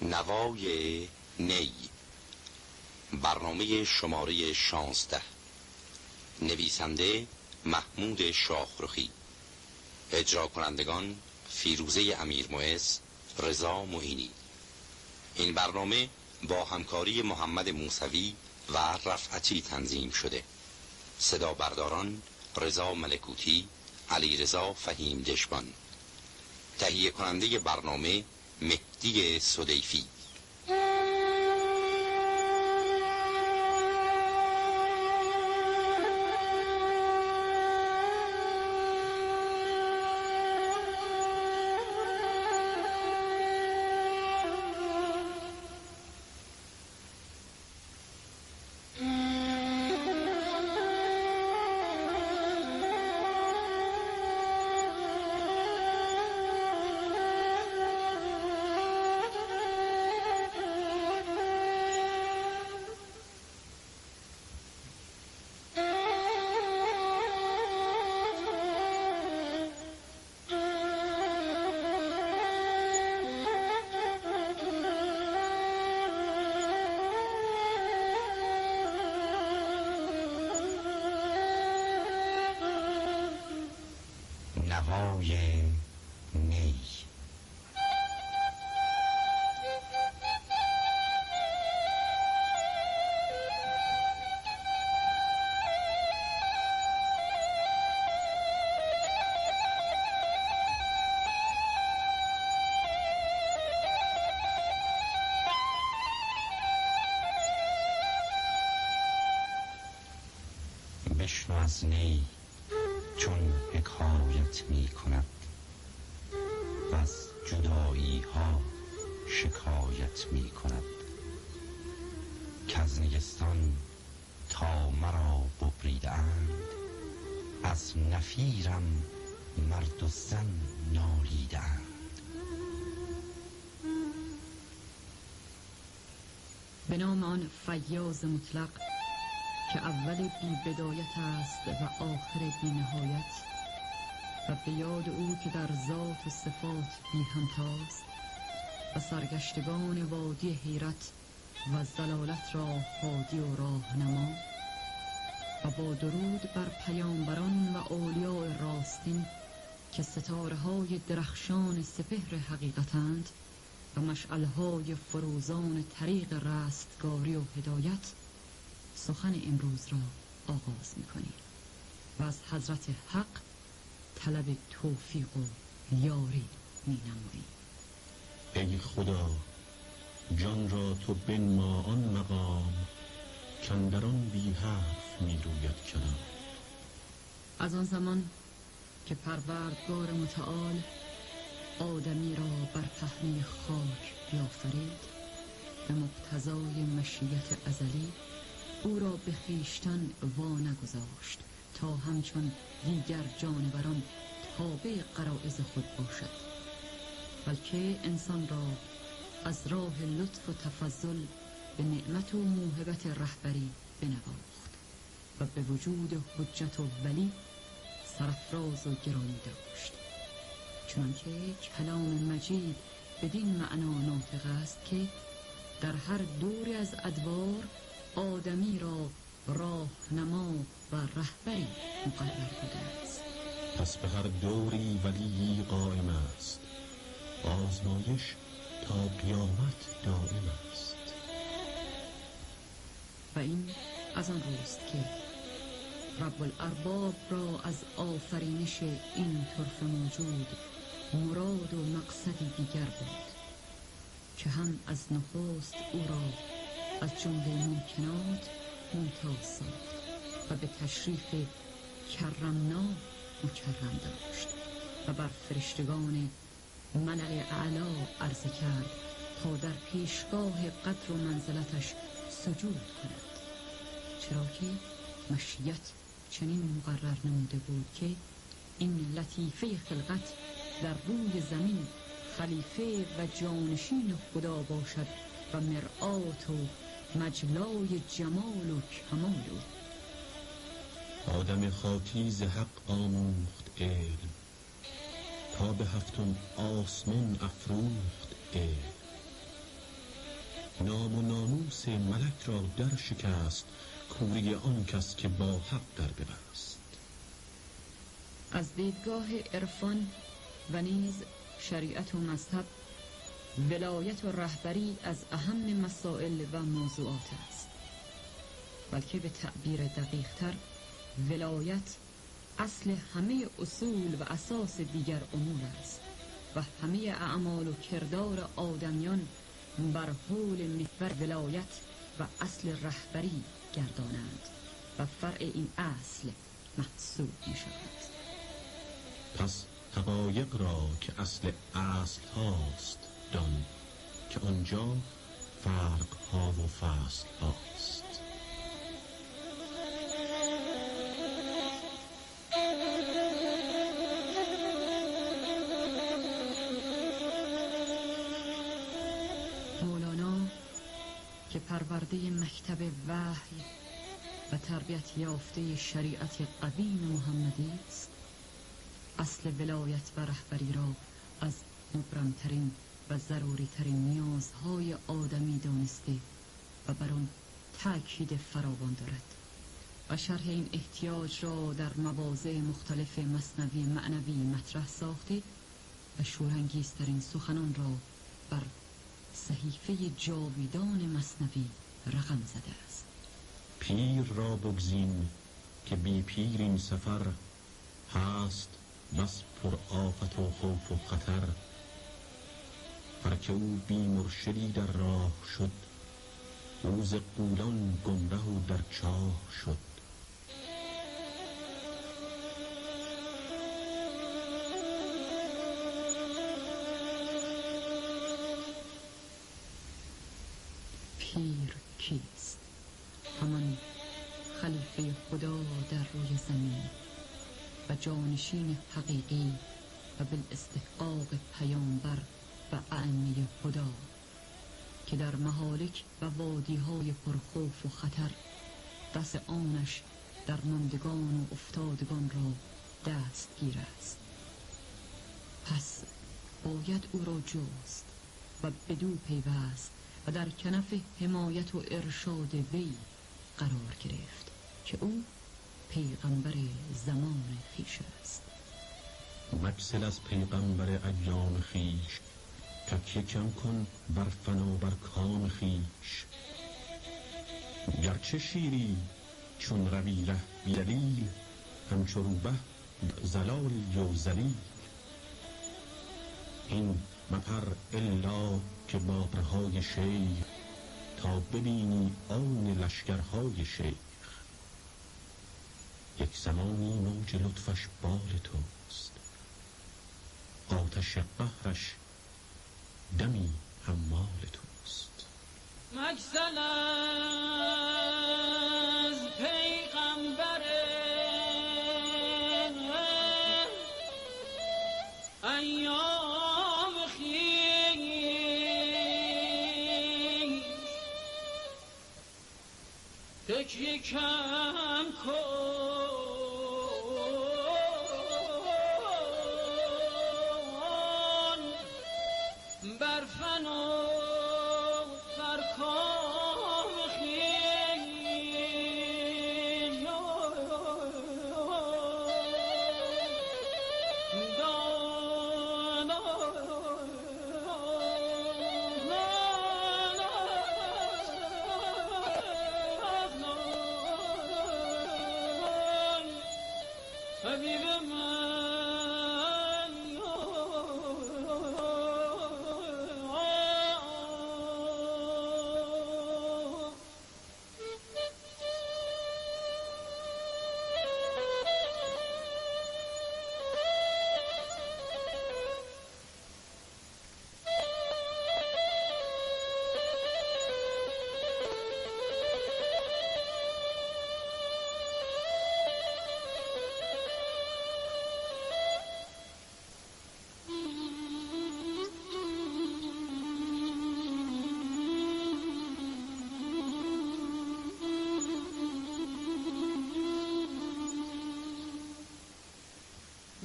نوای نی، برنامه شماره 16. نویسنده محمود شاهرخی، اجرا کنندگان فیروزه امیرمعز، رضا معینی. این برنامه با همکاری محمد موسوی و رفعتی تنظیم شده. صدا برداران رضا ملکوتی، علیرضا فهیم دشبان. تهیه کننده برنامه مهدی سدیفی. نوای نی. بشنو از نی چون حکایت می کند و از جدایی ها شکایت می کند، کز نیستان تا مرا ببریده اند، از نفیرم مرد و زن نالیده اند. به نام آن فیاض مطلق که اول بی بدایت است و آخر بی نهایت، و به یاد او که در ذات و صفات بی همتاست و سرگشتگان وادی حیرت و ضلالت را هادی و راهنما، و با درود بر پیامبران و اولیاء راستین که ستاره‌های درخشان سپهر حقیقتند و مشعل‌های فروزان طریق رستگاری و هدایت، سخن امروز را آغاز می‌کنیم و از حضرت حق طلب توفیق و یاری می‌نماییم. ای خدا، جان را تو بنما آن مقام کاندر آن بی حرف می‌روید کلام. از آن زمان که پروردگار متعال آدمی را بر پهنه خاک بیافرید، به مقتضای مشیت ازلی او را به خویشتن وا نگذاشت تا همچون دیگر جانوران تابع غرایز خود باشد، بلکه انسان را از راه لطف و تفضل به نعمت و موهبت رهبری بنواخت و به وجود حجت و ولی سرافراز و گرامی داشت، چنانکه کلام مجید بدین معنا ناطق است که در هر دوری از ادوار آدمی را راهنما و رهبری مقرر بوده است. پس به هر دوری ولی قائم است، آزمایش تا قیامت دائم است. و این از آن روست که رب الارباب را از آفرینش این طرف موجود مراد و مقصدی دیگر بود که هم از نخست او را از جمله ممکنات ممتاز ساخت و به تشریف کرمنا مکرم داشت و بر فرشتگان ملأ اعلی عرضه کرد تا در پیشگاه قدر و منزلتش سجود کند، چرا که مشیت چنین مقرر نموده بود که این لطیفه خلقت در روی زمین خلیفه و جانشین خدا باشد و مرآت و مجلای جمال و کمال او. آدم خاکی ز حق آموخت علم، تا به هفتم آسمان افروخت علم. نام و ناموس ملک را در شکست، کوری آن کس که با حق در ببست. از دیدگاه عرفان و نیز شریعت و مذهب، ولایت و رهبری از اهم مسائل و موضوعات است، بلکه به تعبیر دقیق‌تر ولایت اصل همه اصول و اساس دیگر امور است و همه اعمال و کردار آدمیان بر حول محور ولایت و اصل رهبری گردانند و فرع این اصل محسوب می شود. پس حقایق را که اصل اصل هاست دان، که آنجا فرق ها و فصل هاست. مولانا که پرورده مکتب وحی و تربیت یافته شریعت قدیم محمدی است، اصل ولایت و رهبری را از مبرمترین و ضروریترین نیازهای آدمی دانسته و بر آن تأکید فراوان دارد و شرح این احتیاج را در مواضع مختلف مثنوی معنوی مطرح ساخته و شورانگیزترین سخنان را بر صحیفه جاویدان مثنوی رقم زده است. پیر را بگزین که بی پیر این سفر، هست بس پر آفت و خوف و خطر. هر که او بی مرشدی در راه شد، روز غولان گمره و در چاه شد. پیر کیست؟ همان خلیفه خدا در روی زمین و جانشین حقیقی و بالاستحقاق پیامبر و ائمه خدا، که در مهالک و وادی‌های پرخوف و خطر دست آنش در ماندگان و افتادگان را دستگیر است. پس باید او را جست و بدو پیوست و در کنف حمایت و ارشاد وی قرار گرفت که او پیغمبر زمان خویش است. مگسل از پیغمبر ایام خویش، تکیه کم کن بر فنا بر کام خویش. گرچه شیری چون روی ره بی دلیل، همچو روبه زلالی و ذلیل. این مپر الا که با پرهای شیخ، تا ببینی آن لشکرهای شیخ. یک زمانی موج لطفش بال توست، آتش قهرش دمی حمال توست. مگسل از پیغمبر ایام خویش، تکیه کم کن بر فنا بر کام خویش. حبیب من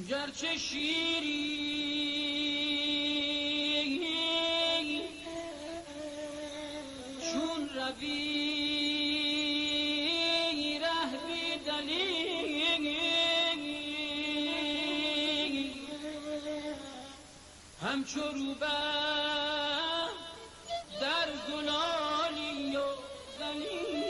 گرچه شیری بی ره بی دلیل همچو روبه در زلالی و زلیل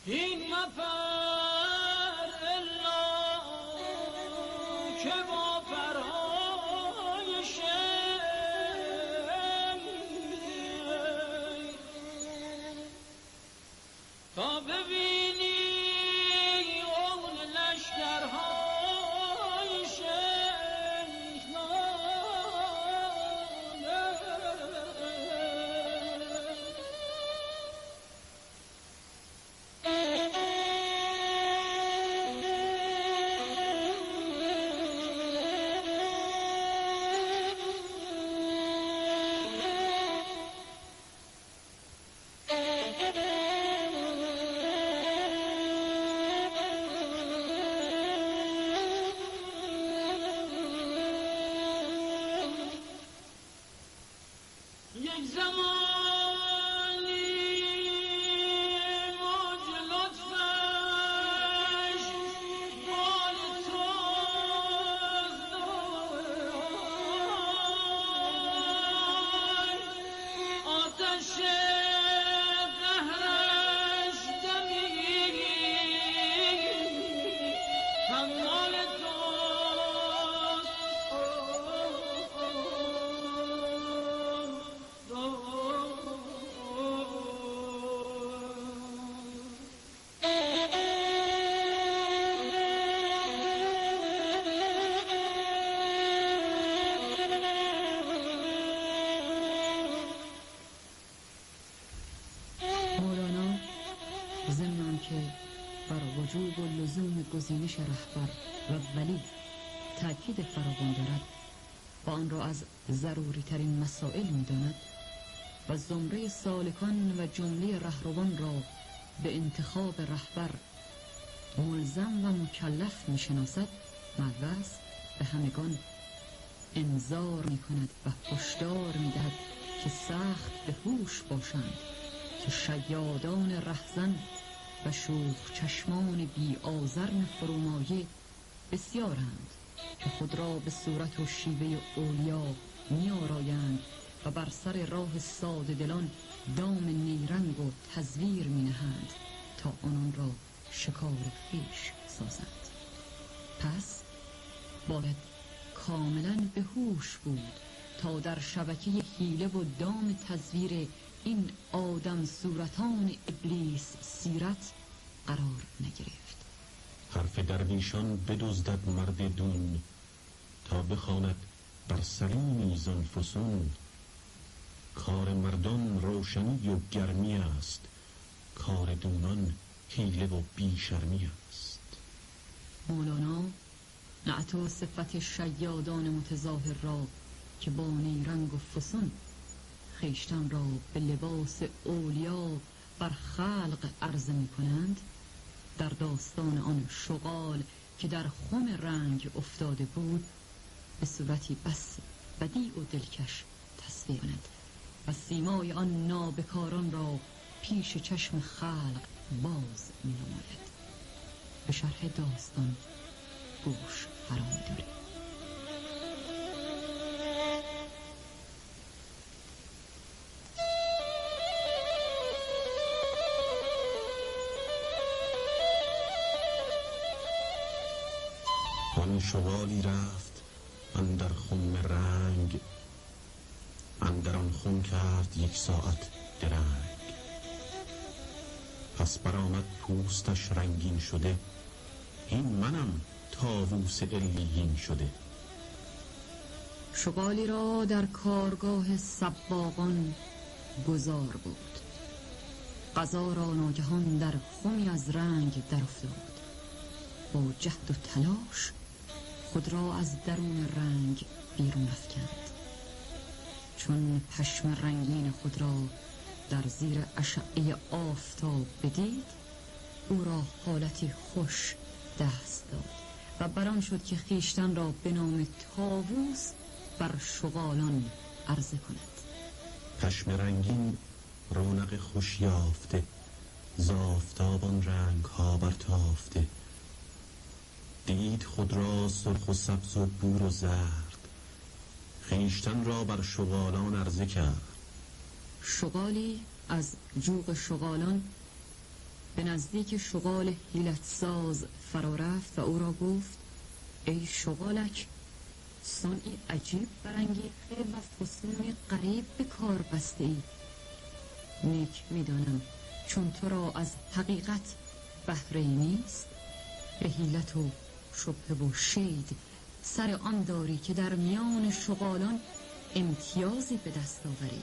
این مپر الا که با پرهای شیر تا ببینی اون لشکرهای شیر یک زمانی موج لطفش بال توست آتش قهرش دمی حمال مولانا ضمن که بر وجوب و لزوم گزینش رهبر و ولی تأکید فراوان دارد و آن را از ضروری ترین مسائل می داند و زمره سالکان و جمله رهروان را به انتخاب رهبر ملزم و مکلف می شناسد، مبعث به همگان انذار می کند و هشدار می دهد که سخت به هوش باشند که شیادان رهزن و شوخ چشمان بی آزرم فرومایه بسیارند که خود را به صورت و شیوه اولیا می آرایند و بر سر راه ساده دلان دام نیرنگ و تزویر می نهند تا آنان را شکار خویش سازند. پس باید کاملا به هوش بود تا در شبکه حیله و دام تزویر این آدم صورتان ابلیس سیرت قرار نگرفت. حرف درویشان بدزدد مرد دون تا بخواند بر سلیمی زان فسون. کار مردان روشنی و گرمی است، کار دونان حیله و بیشرمی است. مولانا نعت و صفت شیادان متظاهر را که با نیرنگ و فسون خیشتن را به لباس اولیا بر خلق عرضه می کنند، در داستان آن شغال که در خم رنگ افتاده بود به صورتی بس بدیع و دلکش تصویر کند و سیمای آن نابکاران را پیش چشم خلق باز می نماید. به شرح داستان گوش فرا می‌داریم. آن شغالی رفت اندر خم رنگ، اندر آن خم کرد یک ساعت درنگ. پس برآمد پوستش رنگین شده، این منم طاووس علیین شده. شغالی را در کارگاه سباقان گذار بود، قضا را ناگهان در خمی از رنگ در افتاد. با جهد و تلاش خود را از درون رنگ بیرون افکند. چون پشم رنگین خود را در زیر اشعه آفتاب بدید، او را حالتی خوش دست داد و بران شد که خیشتن را به نام طاووس بر شغالان عرضه کند. پشم رنگین رونق خوش یافته، ز آفتاب آن رنگ ها برتافته. دید خود را سرخ و سبز و بور و زرد، خویشتن را بر شغالان عرضه کرد. شغالی از جوق شغالان به نزدیک شغال حیلتساز فرا رفت و او را گفت: ای شغالک، صنعی عجیب برانگیخته و فسونی غریب به کار بسته ای. نیک میدانم چون تو را از حقیقت بهره نیست، به حیلت و شبهه و شید سر آن داری که در میان شغالان امتیازی به دست آوری.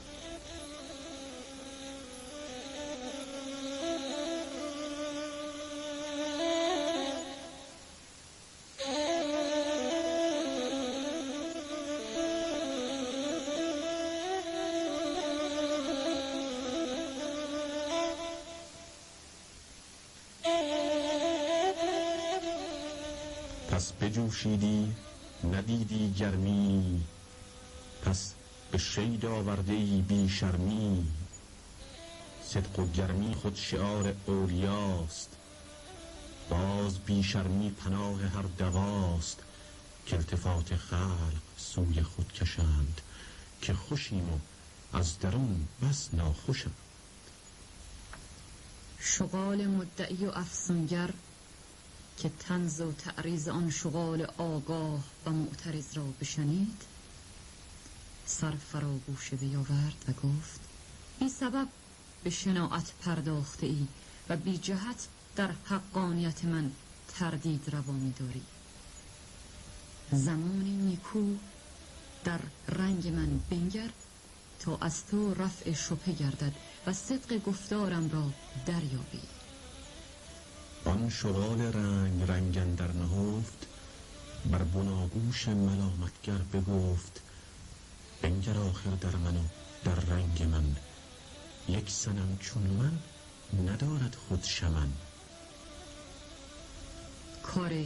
پس بجوشیدی ندیدی گرمی، پس به شید آورده ای بی شرمی. صدق و گرمی خود شعار اولیاست، باز بی شرمی پناه هر دواست. که التفات خلق سوی خود کشند، که خوشیم و از درون بس ناخوشند. شغال مدعی و افسونگر که طنز و تعریض آن شغال آگاه و معترض را بشنید، سر فرا گوش وی آورد و گفت: بی سبب به شناعت پرداخته ای و بی جهت در حقانیت من تردید روا می‌داری. زمان نیکو در رنگ من بنگر تا از تو رفع شبهه گردد و صدق گفتارم را دریابی. آن شغال رنگ رنگ اندر نهفت، بر بناگوش ملامتگر بگفت: بنگر آخر در من و در رنگ من، یک صنم چون من ندارد خود شمن. کار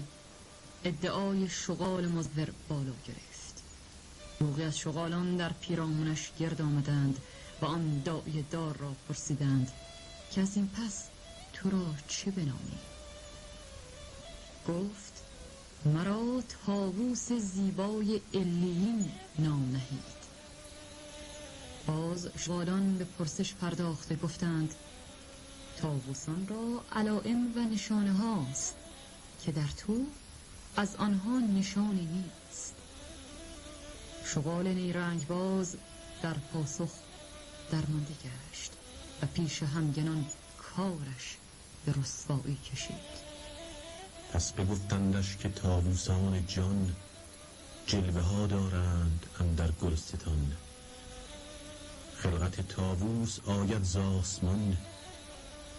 ادعای شغال مزور بالا گرفت. بوقی از شغالان در پیرامونش گرد آمدند و آن داعیه دار را پرسیدند که از این پس تو را چه بنامی؟ گفت: مرا طاووس زیبای علیین نام نهید. باز شغالان به پرسش پرداخته گفتند: طاووسان را علائم و نشانه هاست که در تو از آنها نشانی نیست. شغال نیرنگ باز در پاسخ درمانده گشت و پیش همگنان کارش به رسوایی کشید. پس بگفتندش که طاووسان جان، جلوه ها دارند اندر گلستان. خلقت طاووس آید ز آسمان،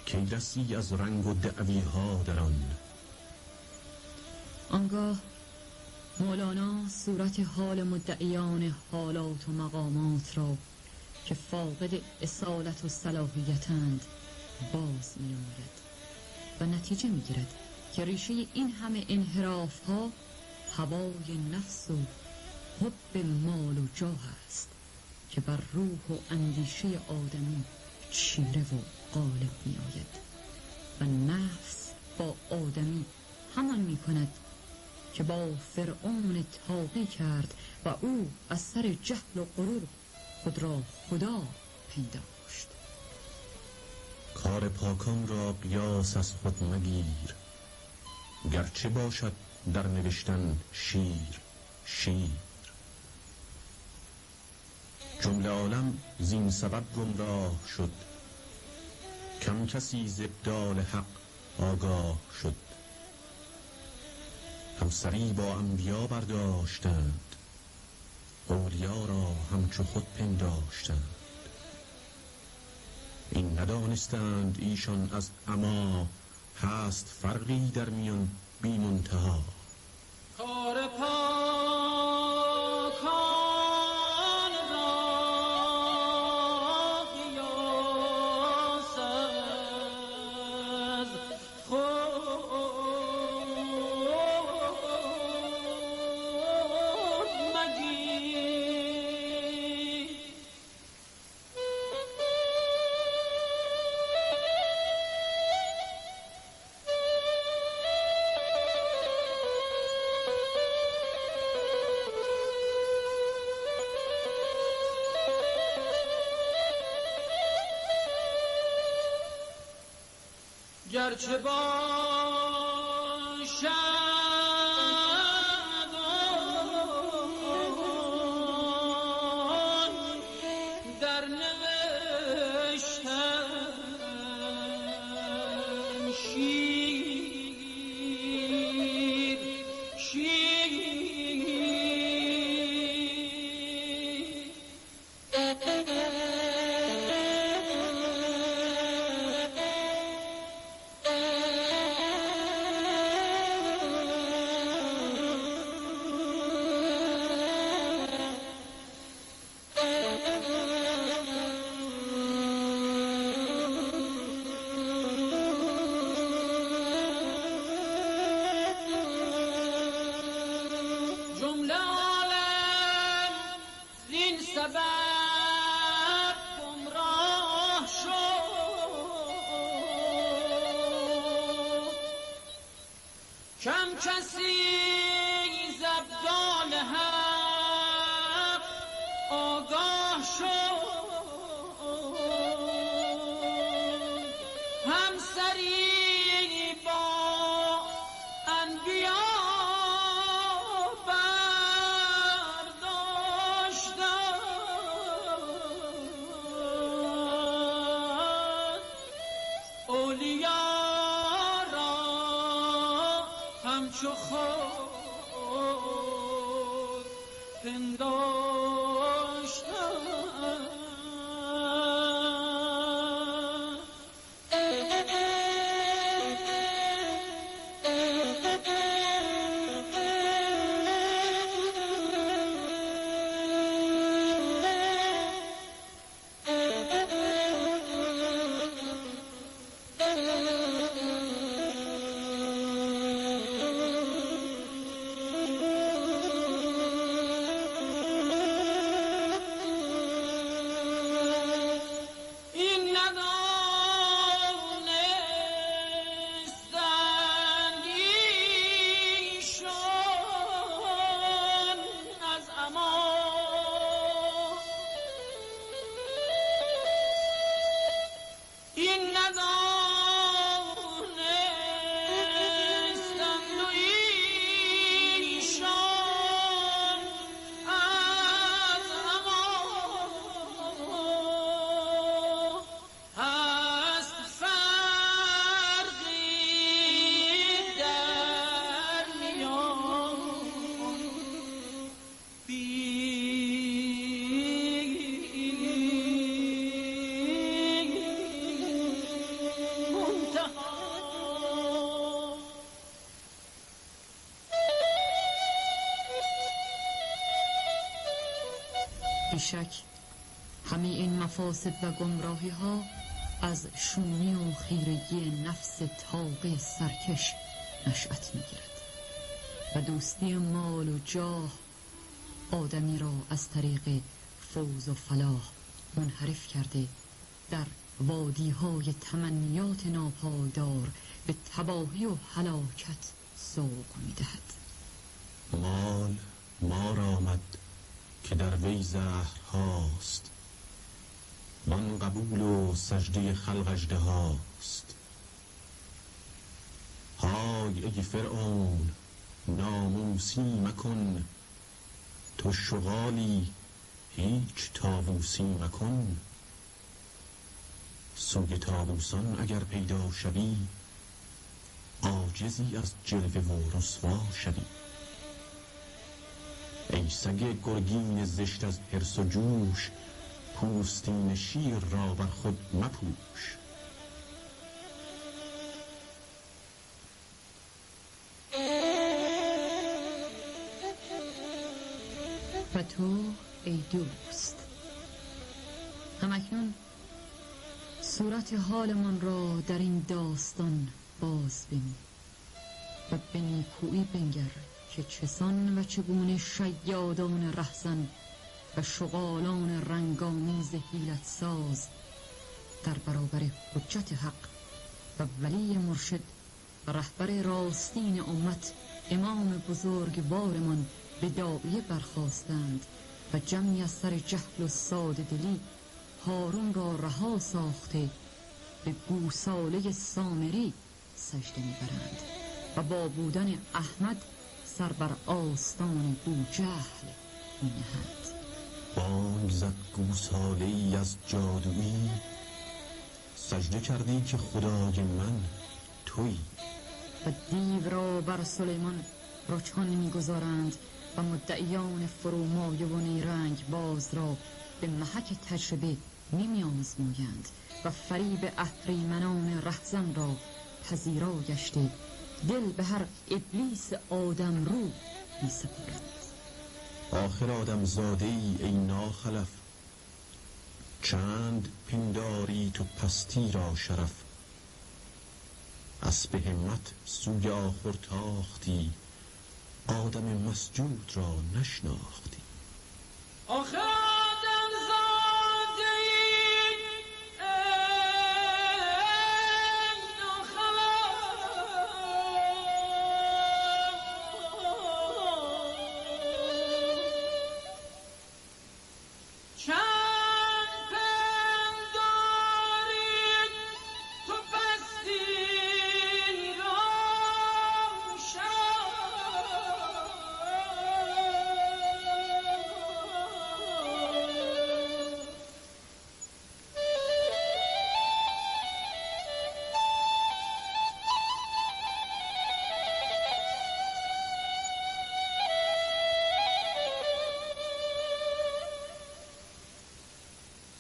کی رسی از رنگ و دعوی ها در آن. آنگاه مولانا صورت حال مدعیان حالات و مقامات را که فاقد اصالت و صلاحیتند باز می نماید و نتیجه می گیرد که ریشه این همه انحراف ها هوای نفس و حب مال و جاه است که بر روح و اندیشه آدمی چیره و غالب می آید و نفس با آدمی همان می کند که با فرعون طاغی کرد و او از سر جهل و غرور خود را خدا پنداشت. کار پاکان را قیاس از خود مگیر، گرچه باشد در نوشتن شیر. جمله عالم زین سبب گمراه شد، کم کسی ز ابدال حق آگاه شد. همسری با انبیا برداشتند، اولیا را همچو خود پنداشتند. این ندانستند ایشان از عما، هست فرقی در میان بی منتها. کار پاکان را قیاس از خود مگیر. گرچه باشد آن در نوشتن شیر جمله عالم زین سبب گمراه شد، کم کسی ز ابدال حق آگاه شد. همسری با انبیا اولیا را همچو خود پنداشتند. این ندانستند ایشان از عما، این ندانستند ایشان از عما. هست فرقی در میان بی منتها. بیشک همه این مفاسد و گمراهی ها از شومی و خیرگی نفس طاغی سرکش نشأت می‌گیرد و دوستی مال و جاه آدمی را از طریق فوز و فلاح منحرف کرده در وادی‌های تمنیات ناپایدار به تباهی و هلاکت سوق می‌دهد. مال مار آمد که در وی زهر هاست، وان قبول و سجده خلق اژدهاست. های ای فرعون ناموسی مکن، تو شغالی هیچ طاووسی مکن. سوی طاووسان اگر پیدا شوی، عاجزی از جلوه و رسوا شوی. ای سگ گرگین زشت از حرص و جوش، پوستین شیر را بر خود مپوش. و تو ای دوست، همکنون صورت حالمان را در این داستان باز بین و به نیکویی بنگر که چسان و چگونه شیادان رهزن و شغالان رنگامیز حیلت ساز در برابر حجت حق و ولی مرشد و رهبر راستین امت امام بزرگوارمان به داعیه برخاستند و جمعی از سر جهل و ساده دلی هارون را رها ساخته به گوساله سامری سجده می‌برند و با بودن احمد سر بر آستان بوجهل می‌نهند. بانگ زد گوساله ای از جادویی، سجده کردی که خدای من تویی. و دیو را بر سلیمان رجحان می‌گذارند و مدعیان فرومایه و نیرنگ باز را به محک تجربه می‌آزمایند و فریب اهریمنان رهزن را پذیرا گشته دل به هر ابلیس آدم رو می‌سپارند. آخر آدم زاده ای ناخلف، چند پنداری تو پستی را شرف. اسب همت سوی آخر تاختی، آدم مسجود را نشناختی. آخه آدم زاده ای ناخلف، چند پنداری تو پستی را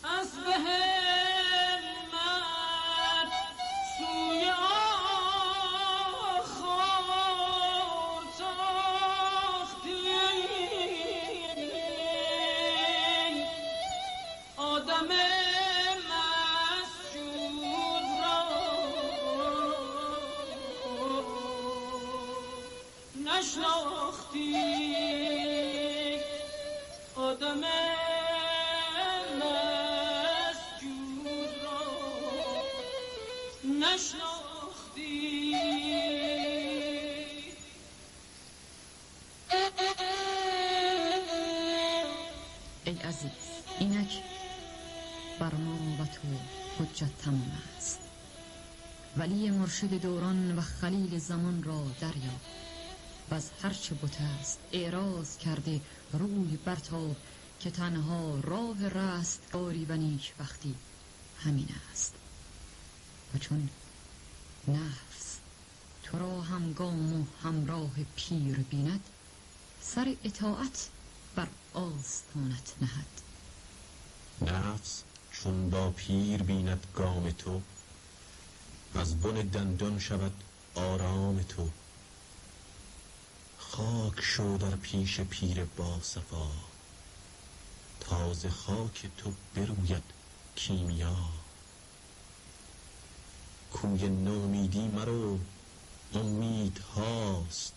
اسب همت سوی آخر تاختی، آدم مسجود را نشناختی. آدم مسجود را نشناختی. ای عزیز، اینک بر ما و تو حجت تمام است. ولی مرشد دوران و خلیل زمان را دریاب و از هرچه بت است اعراض کرده روی برتاب که تنها راه رستگاری و نیکبختی همین است. و چون نفس تو را همگام و همراه پیر بیند، سر اطاعت بر آستانت نهد. نفس چون با پیر بیند گام تو، از بن دندان شود آرام تو. خاک شو در پیش پیر با صفا، تازه خاک تو بروید کیمیا. کوی نومیدی مرو امید هاست،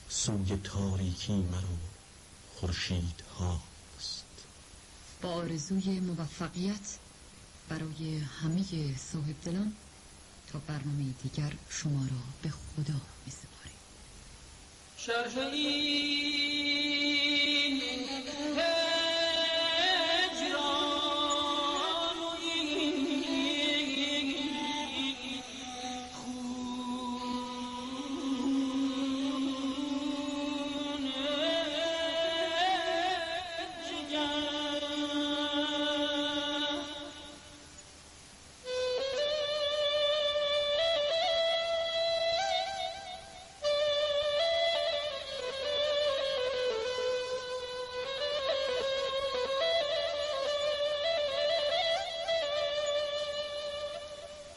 سوی تاریکی مرو خورشید هاست. با آرزوی موفقیت برای همه صاحب دلان، تا برنامه دیگر شما را به خدا می‌سپاریم. شرح این هجران و این خون جگر.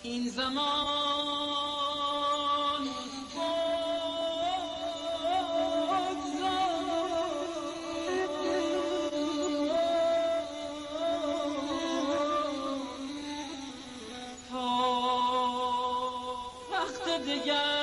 این زمان تا وقت دیگر